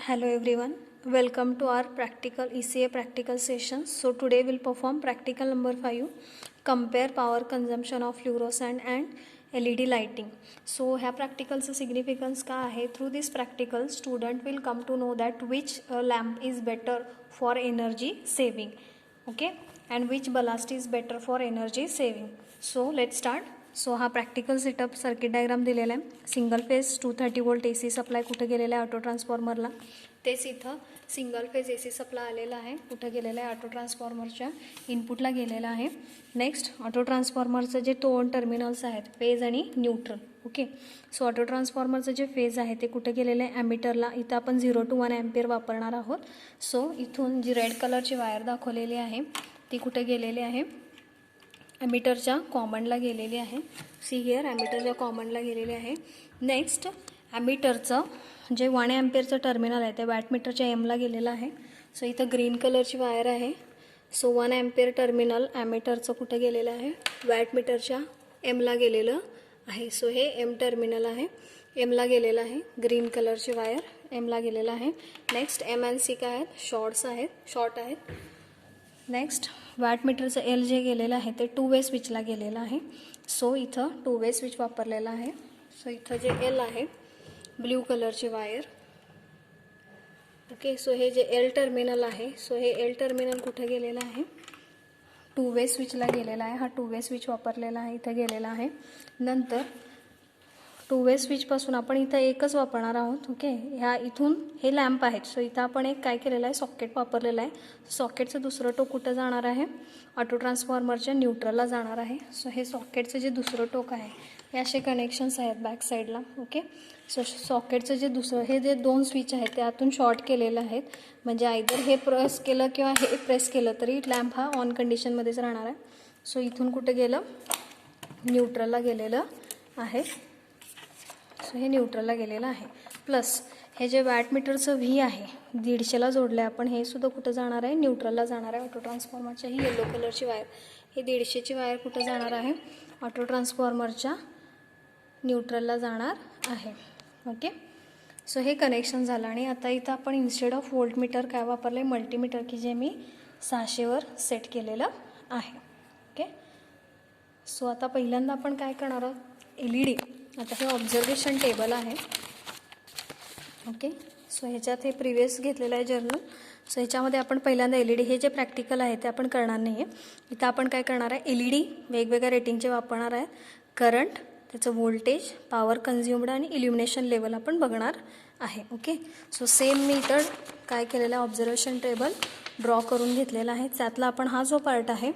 Hello everyone, welcome to our practical ECA practical session. So today we'll perform practical number 5, compare power consumption of fluorescent and LED lighting. So ह्या practicalचं significance काय आहे? Through this practical student will come to know that which lamp is better for energy saving, okay, and which ballast is better for energy saving. So let's start. So हा practical setup circuit diagram दिलेला आहे. Single phase 230 volt AC supply कुठे गेलेला आहे? Auto ट्रान्सफॉर्मरला. तेच इथं single phase AC supply आलेला आहे. कुठे गेलेला आहे? ऑटो ट्रान्सफॉर्मरच्या इनपुटला गेलेला आहे. नेक्स्ट ऑटो ट्रान्सफॉर्मरचं जे दोन टर्मिनल्स आहेत, फेज आणि न्यूट्रल. ओके, सो ऑटो ट्रान्सफॉर्मरचं जे फेज आहे ते कुठे गेलेलं आहे? ॲमीटरला. इथं आपण 0 to 1 एम्पियर वापरणार आहोत. सो इथून जी रेड कलरची वायर दाखवलेली आहे ती कुठे गेलेली आहे? ॲमीटरच्या कॉमनला गेलेली आहे. सी हिअर, ॲमीटरच्या कॉमनला गेलेली आहे. नेक्स्ट ॲमीटरचं जे 1 एम्पियरचं टर्मिनल आहे ते वॅटमीटरच्या एमला गेलेलं आहे. सो इथं ग्रीन कलरची वायर आहे. सो 1 एम्पियर टर्मिनल ॲमीटरचं कुठं गेलेलं आहे? वॅटमीटरच्या एमला गेलेलं आहे. सो हे एम टर्मिनल आहे, एमला गेलेलं आहे. ग्रीन कलरची वायर एमला गेलेलं आहे. नेक्स्ट एम एन सी काय आहेत? शॉर्ट आहेत. नेक्स्ट वॅटमीटरचं एल जे गेलेलं आहे ते 2 वे स्विचला गेलेलं आहे. सो इथं 2 वे स्विच वापरलेला आहे. सो इथं जे एल आहे ब्ल्यू कलरची वायर. ओके, सो हे जे एल टर्मिनल आहे, सो हे एल टर्मिनल कुठे गेलेलं आहे? 2 वे स्विचला गेलेला आहे. हा 2 वे स्विच वापरलेला आहे, इथं गेलेला आहे. नंतर 2 वे स्विचपासून आपण इथं एकच वापरणार आहोत. ओके, ह्या इथून हे लॅम्प आहेत. सो इथं आपण एक काय केलेलं आहे? सॉकेट वापरलेलं आहे. सॉकेटचं दुसरं टोक कुठं जाणार आहे? ऑटो ट्रान्सफॉर्मरच्या न्यूट्रलला जाणार आहे. सो हे सॉकेटचं जे दुसरं टोक आहे हे असे कनेक्शन्स आहेत बॅक साईडला. ओके, सो सॉकेटचं जे दुसरं हे जे 2 स्विच आहेत ते आतून शॉर्ट केलेले आहेत. म्हणजे आयदर हे प्रेस केलं किंवा हे प्रेस केलं तरी लॅम्प हा ऑन कंडिशनमध्येच राहणार आहे. सो इथून कुठे गेलं? न्यूट्रलला गेलेलं आहे. सो हे न्यूट्रलला गेलेलं आहे. प्लस हे जे वॅटमीटरचं व्ही आहे 150ला जोडलं आहे आपण, हे सुद्धा कुठं जाणार आहे? न्यूट्रलला जाणार आहे. ऑटो ट्रान्सफॉर्मरच्या ही येलो कलरची वायर, हे 150ची वायर कुठं जाणार आहे? ऑटो ट्रान्सफॉर्मरच्या न्यूट्रलला जाणार आहे. ओके, सो हे कनेक्शन झालं. आणि आता इथं आपण इन्स्टेड ऑफ व्होल्टमीटर काय वापरलं आहे? मल्टीमीटर, की जे मी 600वर सेट केलेलं आहे. ओके, सो आता पहिल्यांदा आपण काय करणार आहोत? LED. आता हे ऑब्झर्वेशन टेबल आहे. ओके, सो ह्याच्यात हे प्रिव्हियस घेतलेलं आहे जर्नल. सो ह्याच्यामध्ये आपण पहिल्यांदा LED, हे जे प्रॅक्टिकल आहे ते आपण करणार नाही आहे. इथं आपण काय करणार आहे? LED वेगवेगळ्या रेटिंगचे वापरणार आहे. करंट, त्याचं व्होल्टेज, पॉवर कन्झ्युम्ड आणि इल्युमिनेशन लेवल आपण बघणार आहे. ओके, सो सेम मी इथं काय केलेलं आहे? ऑब्झर्वेशन टेबल ड्रॉ करून घेतलेला आहे. त्यातला आपण हा जो पार्ट आहे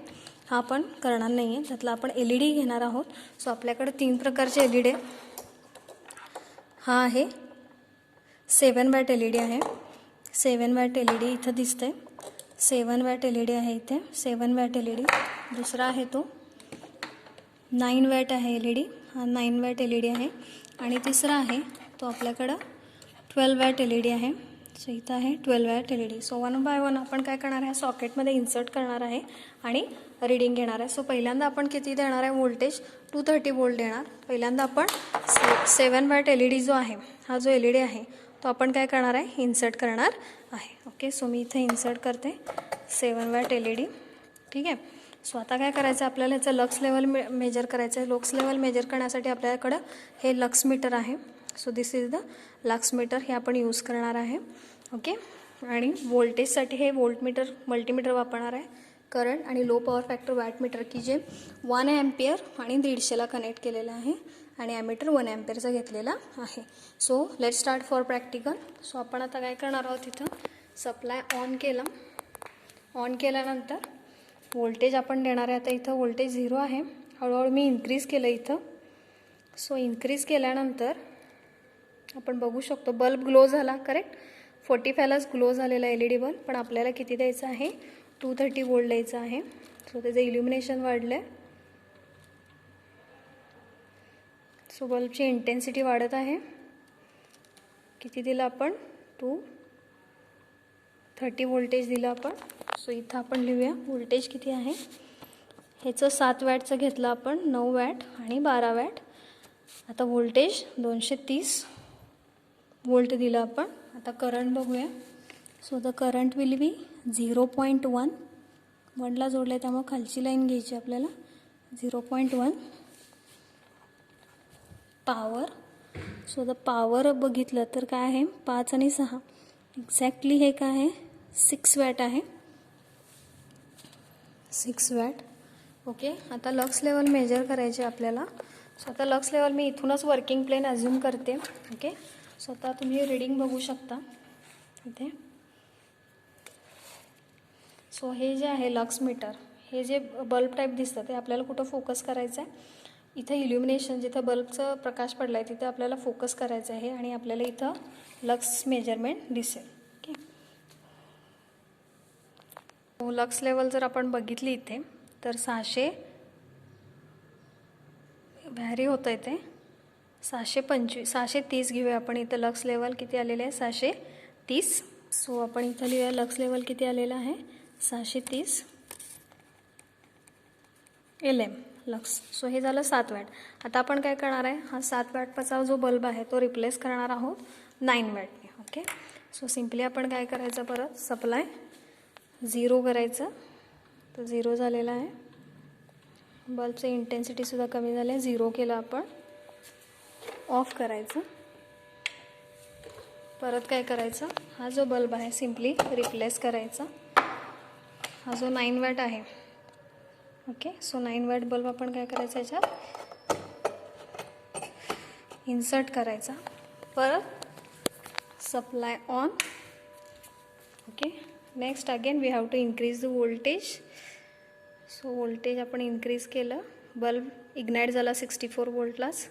हा आपण करणार नाही आहे. त्यातला आपण LED घेणार आहोत. सो आपल्याकडे 3 प्रकारचे LED आहे. हा आहे 7 वॅट LED आहे. 7 वॅट LED इथं दिसते. 7 वॅट LED आहे इथे. 7 वॅट LED. दुसरा आहे तो 9 वॅट आहे LED. हा 9 वॅट LED आहे. आणि तिसरा आहे तो आपल्याकडं 12 वॅट LED आहे. सो इथं आहे 12 वॅट LED. सो 1 बाय 1 आपण काय करणार आहे? सॉकेटमध्ये इन्सर्ट करणार आहे आणि रीडिंग घेणार आहे. सो पहिल्यांदा आपण किती देणार आहे? व्होल्टेज 230 वोल्ट देणार. पहिल्यांदा आपण 7 वॅट LED जो आहे, हा जो LED आहे तो आपण काय करणार आहे? इन्सर्ट करणार आहे. ओके, सो मी इथे इन्सर्ट करते 7 वॅट LED. ठीक आहे, सो आता काय करायचं? आपल्याला ह्याचं लक्स लेवल मेजर करायचं आहे. लक्स लेवल मेजर करण्यासाठी आपल्याकडं हे लक्स मीटर आहे. So this is the lux meter, हे आपण यूज करणार आहे. ओके, आणि व्होल्टेजसाठी हे व्होल्टमीटर मल्टीमीटर वापरणार आहे. करंट आणि लो पॉवर फॅक्टर वॅटमीटर, की जे 1 एम्पियर आणि 150ला कनेक्ट केलेलं आहे. आणि ॲमीटर 1 एम्पियरचा घेतलेला आहे. So let start for practical. So आपण आता काय करणार आहोत? इथं सप्लाय ऑन केला. ऑन केल्यानंतर व्होल्टेज आपण देणार आहे. आता इथं व्होल्टेज 0 आहे. हळूहळू मी इन्क्रीज केलं इथं. सो इन्क्रीज केल्यानंतर आपण बघू शकतो बल्ब ग्लो झाला. करेक्ट, 45लाच ग्लो झालेला LED बल्ब. पण आपल्याला किती द्यायचं आहे? 230 वोल्ट द्यायचं आहे. सो त्याचं इल्युमिनेशन वाढलं आहे. सो बल्बची इंटेन्सिटी वाढत आहे. किती दिलं आपण? 230 वोल्टेज दिलं आपण. सो इथं आपण लिहूया व्होल्टेज किती आहे. ह्याचं 7 वॅटचं घेतलं आपण, 9 वॅट आणि 12 वॅट. आता व्होल्टेज 230 वोल्ट दिलं आपण. आता करंट बघूया. So the current will be 0.1. 1ला जोडलं आहे त्यामुळे खालची लाईन घ्यायची आपल्याला. 0.1 पॉवर. सो द पॉवर बघितलं तर काय आहे 5 आणि 6 एक्झॅक्टली हे काय आहे 6 वॅट आहे. 6 वॅट. ओके. आता लक्स लेवल मेजर करायचे आपल्याला. सो आता लक्स लेवल मी इथूनच वर्किंग प्लेन अज्यूम करते. ओके. सो आता तुम्ही रीडिंग बघू शकता इथे. सो हे जे आहे लक्स मीटर, हे जे बल्ब टाईप दिसतं ते आपल्याला कुठं फोकस करायचं आहे. इथं इल्युमिनेशन जिथं बल्बचं प्रकाश पडला आहे तिथं आपल्याला फोकस करायचं आहे आणि आपल्याला इथं लक्स मेजरमेंट दिसेल. ओके. लक्स लेवल जर आपण बघितली इथे तर 600 व्हॅरी होतं आहे ते 625 630 घेऊया आपण. इथं लक्स लेवल किती आलेलं आहे 630. सो आपण इथं लिहूया लक्स लेवल किती आलेलं आहे 630 LM लक्स. सो हे झालं 7 वॅट. आता आपण काय करणार आहे हा 7 वॅटचा जो बल्ब आहे तो रिप्लेस करणार आहोत 9 वॅटने. ओके. सो सिम्पली आपण काय करायचं परत सप्लाय 0 करायचं. तर 0 झालेला आहे. बल्बचं इंटेन्सिटीसुद्धा कमी झालं आहे. 0 केलं आपण. ऑफ करायचं. परत काय करायचं हा जो बल्ब आहे सिम्पली रिप्लेस करायचा. हा जो 9 वॅट आहे. ओके. सो 9 वॅट बल्ब आपण काय करायचं याच्यात इन्सर्ट करायचा. परत supply on. Okay. Next again we have to increase the voltage. So voltage आपण इन्क्रीज केलं. बल्ब इग्नाईट झाला 64 वोल्टलाच.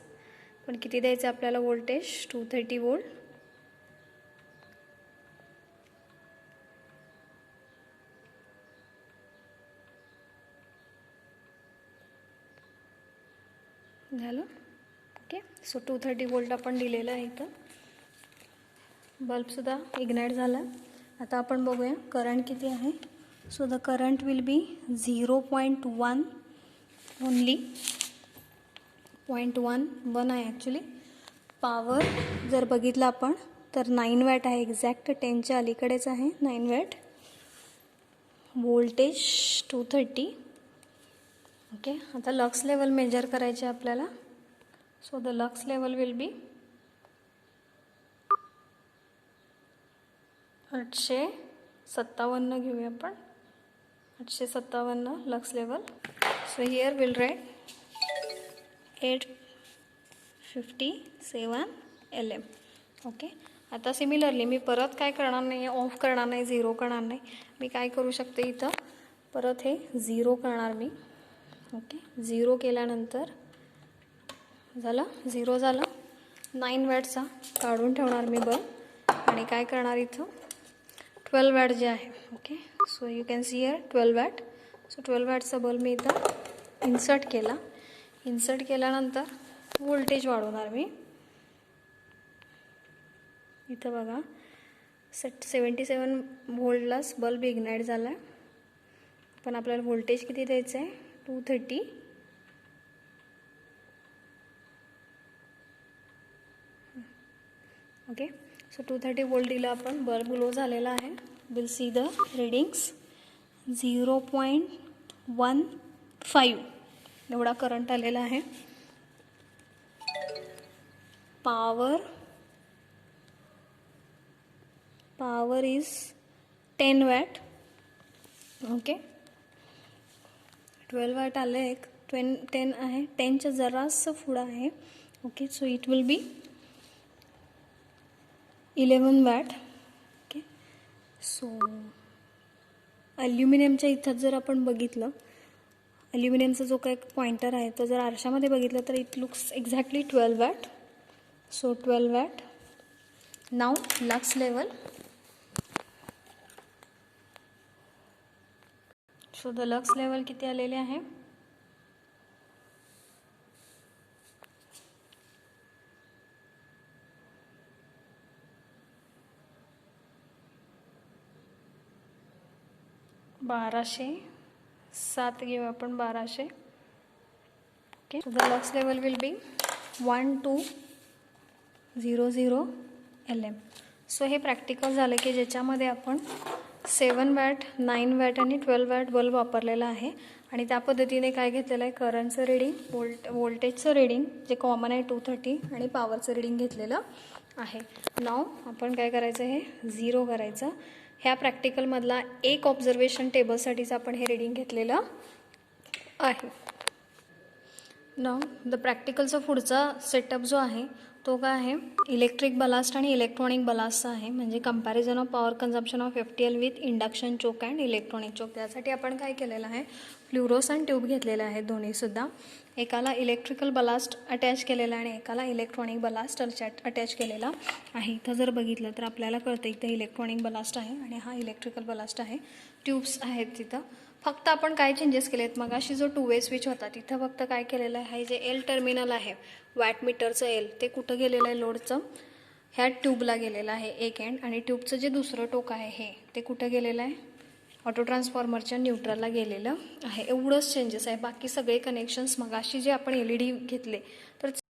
पण किती द्यायचं आपल्याला वोल्टेज 230 वोल्ट. झालं. ओके. सो 230 वोल्ट आपण दिलेलं आहे इथं. बल्बसुद्धा इग्नाईट झाला. आता आपण बघूया करंट किती आहे. So the current will be 0.1 only. 0.1 आहे ॲक्च्युली. पॉवर जर बघितलं आपण तर 9 वॅट आहे. एक्झॅक्ट 10च्या अलीकडेच आहे 9 वॅट. वोल्टेज 230. ओके. आता लक्स लेवल मेजर करायचे आपल्याला. So the lux level will be 857 घेऊया आपण. 857 lux level. So here will write 857 LM. Okay. आता सिमिलरली मी परत काय करणार नाही ऑफ करणार नाही 0 करणार नाही. मी काय करू शकते इथं परत हे 0 करणार मी. ओके. 0 केल्यानंतर झालं 0 झालं. 9 वॅटचा काढून ठेवणार मी बल्ब आणि काय करणार इथं 12 वॅट जे आहे. Okay. So you can see here 12 watt. So 12 वॅटचा बल्ब मी इथं इन्सर्ट केला. इन्सर्ट केल्यानंतर वोल्टेज वाढवणार मी. इथं बघा 77 वोल्टलाच बल्ब इग्नाईट झाला आहे. पण आपल्याला वोल्टेज किती द्यायचं आहे 230. ओके. सो 230 वोल्ट दिलं आपण. बल्ब लो झालेला आहे. विल सी द रीडिंग्स 0.15 एवढा करंट आलेला आहे. Power is 10 watt. Okay. 12 watt आलं एक 10 आहे. 10च्या जरासं पुढं आहे. Okay. So it will be 11 watt. Okay. So ॲल्युमिनियमच्या इथं जर आपण बघितलं ॲल्युमिनियमचा जो काही पॉइंटर आहे तो जर आरशामध्ये बघितलं तर it looks exactly 12 watt. So 12 watt. Now lux level. So the lux level किती आलेले आहे 1207 घेऊ आपण 1200. Okay. So the lux level will be 1200 LM. So हे प्रॅक्टिकल झालं की ज्याच्यामध्ये आपण 7 वॅट, 9 वॅट आणि 12 वॅट बल्ब वापरलेला आहे आणि त्या पद्धतीने काय घेतलेलं आहे, करंटचं रीडिंग, व्होल्टेजचं रीडिंग जे कॉमन आहे 230 आणि पॉवरचं रीडिंग घेतलेलं आहे. नाव आपण काय करायचं, हे 0 करायचं. ह्या प्रॅक्टिकलमधला एक ऑब्झर्वेशन टेबलसाठीच आपण हे रीडिंग घेतलेलं आहे. नाव द प्रॅक्टिकलचा पुढचा सेटअप जो आहे तो काय आहे, इलेक्ट्रिक बलास्ट आणि इलेक्ट्रॉनिक बलास्टचा आहे. म्हणजे comparison of power consumption of FTL with induction choke and electronic choke. त्यासाठी आपण काय केलेलं आहे, फ्लुरोसन ट्यूब घेतलेले आहेत दोन्हीसुद्धा. एकाला इलेक्ट्रिकल बलास्ट अटॅच केलेला आणि एकाला इलेक्ट्रॉनिक बलास्ट अटॅच केलेला आहे. इथं जर बघितलं तर आपल्याला कळतं इथं इलेक्ट्रॉनिक बलास्ट आहे आणि हा इलेक्ट्रिकल बलास्ट आहे. ट्यूब्स आहेत तिथं. फक्त आपण काय चेंजेस केलेत, मग अशी जो 2 वे स्विच होता तिथं फक्त काय केलेलं आहे, जे L टर्मिनल आहे वॅटमीटरचं L ते कुठं गेलेलं आहे, लोडचं ह्या ट्यूबला गेलेलं आहे एक एंड, आणि ट्यूबचं जे दुसरं टोक आहे हे ते कुठं गेलेलं आहे, ऑटो ट्रान्सफॉर्मरच्या न्यूट्रलला गेलेलं आहे. एवढंच चेंजेस आहे. बाकी सगळे कनेक्शन्स मगाशी जे आपण LED घेतले तर